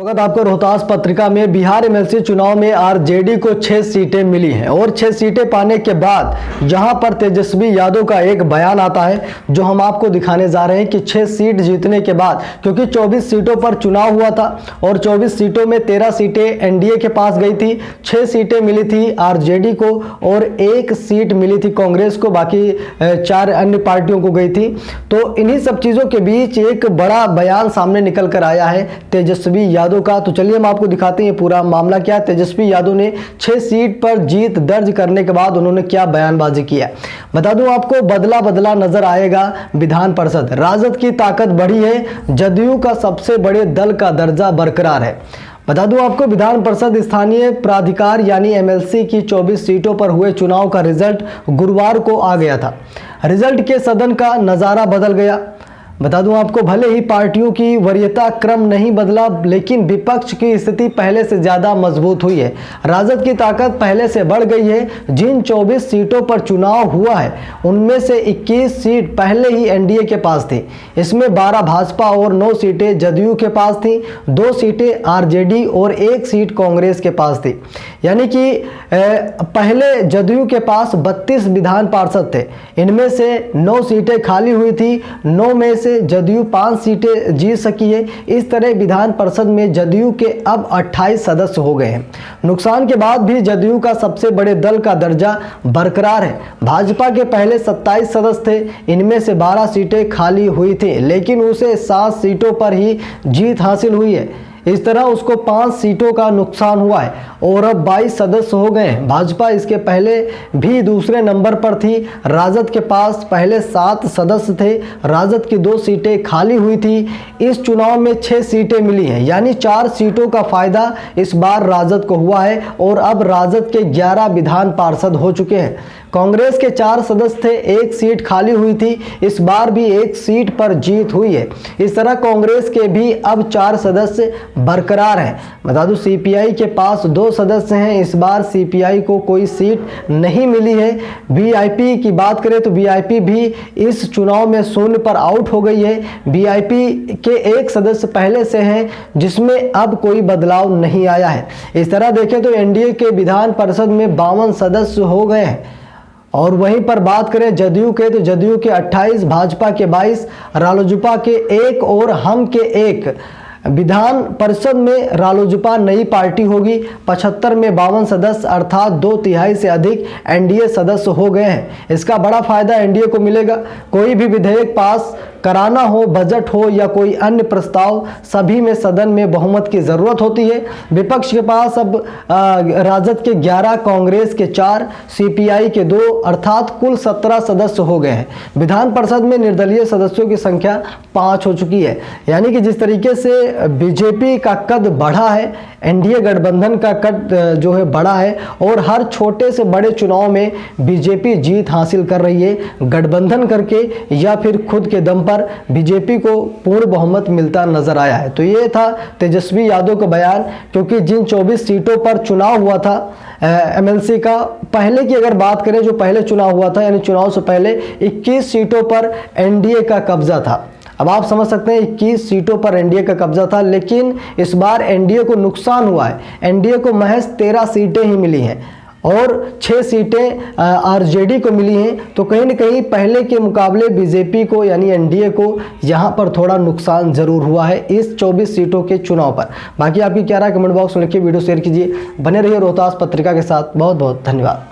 स्वागत आपको रोहतास पत्रिका में। बिहार एमएलसी चुनाव में आरजेडी को 6 सीटें मिली हैं और 6 सीटें पाने के बाद जहां पर तेजस्वी यादव का एक बयान आता है जो हम आपको दिखाने जा रहे हैं कि 6 सीट जीतने के बाद, क्योंकि 24 सीटों पर चुनाव हुआ था और 24 सीटों में 13 सीटें एनडीए के पास गई थी, 6 सीटें मिली थी आरजेडी को और 1 सीट मिली थी कांग्रेस को, बाकी 4 अन्य पार्टियों को गई थी। तो इन्हीं सब चीजों के बीच एक बड़ा बयान सामने निकल कर आया है तेजस्वी यादव का। तो चलिए हम आपको दिखाते हैं पूरा मामला क्या है। तेजस्वी यादव ने 6 सीट पर जीत दर्ज करने के बाद उन्होंने क्या बयानबाजी किया। बता दूं आपको, बदला बदला नजर आएगा विधान परिषद, राजद की ताकत बढ़ी है, जदयू का सबसे बड़े दल का दर्जा बरकरार है। बता दूं आपको, विधान परिषद स्थानीय प्राधिकार यानी एमएलसी की 24 सीटों पर हुए चुनाव का रिजल्ट गुरुवार को आ गया था। रिजल्ट के सदन का नजारा बदल गया। बता दूं आपको, भले ही पार्टियों की वरीयता क्रम नहीं बदला, लेकिन विपक्ष की स्थिति पहले से ज्यादा मजबूत हुई है। राजद की ताकत पहले से बढ़ गई है। जिन 24 सीटों पर चुनाव हुआ है उनमें से 21 सीट पहले ही एनडीए के पास थी। इसमें 12 भाजपा और 9 सीटें जदयू के पास थी, 2 सीटें आरजेडी और 1 सीट कांग्रेस के पास थी। यानी कि पहले जदयू के पास 32 विधान पार्षद थे, इनमें से 9 सीटें खाली हुई थी, 9 में से जदयू 5 सीटें जीत सकी है। इस तरह विधान परिषद में जदयू के अब 28 सदस्य हो गए हैं। नुकसान के बाद भी जदयू का सबसे बड़े दल का दर्जा बरकरार है। भाजपा के पहले 27 सदस्य थे, इनमें से 12 सीटें खाली हुई थी, लेकिन उसे 7 सीटों पर ही जीत हासिल हुई है। इस तरह उसको 5 सीटों का नुकसान हुआ है और अब 22 सदस्य हो गए हैं। भाजपा इसके पहले भी दूसरे नंबर पर थी। राजद के पास पहले 7 सदस्य थे, राजद की 2 सीटें खाली हुई थी। इस चुनाव में 6 सीटें मिली हैं, यानी 4 सीटों का फायदा इस बार राजद को हुआ है और अब राजद के 11 विधान पार्षद हो चुके हैं। कांग्रेस के 4 सदस्य थे, 1 सीट खाली हुई थी, इस बार भी 1 सीट पर जीत हुई है। इस तरह कांग्रेस के भी अब 4 सदस्य बरकरार हैं। बता दूं, सीपीआई के पास 2 सदस्य हैं, इस बार सीपीआई को कोई सीट नहीं मिली है। वीआईपी की बात करें तो वीआईपी भी इस चुनाव में 0 पर आउट हो गई है। वीआईपी के 1 सदस्य पहले से हैं, जिसमें अब कोई बदलाव नहीं आया है। इस तरह देखें तो एनडीए के विधान परिषद में 52 सदस्य हो गए हैं। और वहीं पर बात करें जदयू के तो जदयू के 28, भाजपा के 22, रालोजपा के 1 और हम के 1। विधान परिषद में रालोजपा नई पार्टी होगी। 75 में 52 सदस्य अर्थात 2/3 से अधिक एनडीए सदस्य हो गए हैं। इसका बड़ा फायदा एनडीए को मिलेगा। कोई भी विधेयक पास कराना हो, बजट हो या कोई अन्य प्रस्ताव, सभी में सदन में बहुमत की जरूरत होती है। विपक्ष के पास अब राजद के 11, कांग्रेस के 4, सीपीआई के 2 अर्थात कुल 17 सदस्य हो गए हैं। विधान परिषद में निर्दलीय सदस्यों की संख्या 5 हो चुकी है। यानी कि जिस तरीके से बीजेपी का कद बढ़ा है, एनडीए गठबंधन का कद जो है बड़ा है और हर छोटे से बड़े चुनाव में बीजेपी जीत हासिल कर रही है। गठबंधन करके या फिर खुद के दम पर बीजेपी को पूर्ण बहुमत मिलता नजर आया है। तो ये था तेजस्वी यादव का बयान, क्योंकि जिन 24 सीटों पर चुनाव हुआ था एमएलसी का, पहले की अगर बात करें जो पहले चुनाव हुआ था, यानी चुनाव से पहले 21 सीटों पर एनडीए का कब्जा था। अब आप समझ सकते हैं 21 सीटों पर एनडीए का कब्जा था, लेकिन इस बार एनडीए को नुकसान हुआ है। एनडीए को महज 13 सीटें ही मिली हैं और 6 सीटें आरजेडी को मिली हैं। तो कहीं न कहीं पहले के मुकाबले बीजेपी को यानी एनडीए को यहाँ पर थोड़ा नुकसान जरूर हुआ है इस 24 सीटों के चुनाव पर। बाकी आपकी क्या राय कमेंट बॉक्स में लिखिए, वीडियो शेयर कीजिए, बने रहिए रोहतास पत्रिका के साथ। बहुत बहुत धन्यवाद।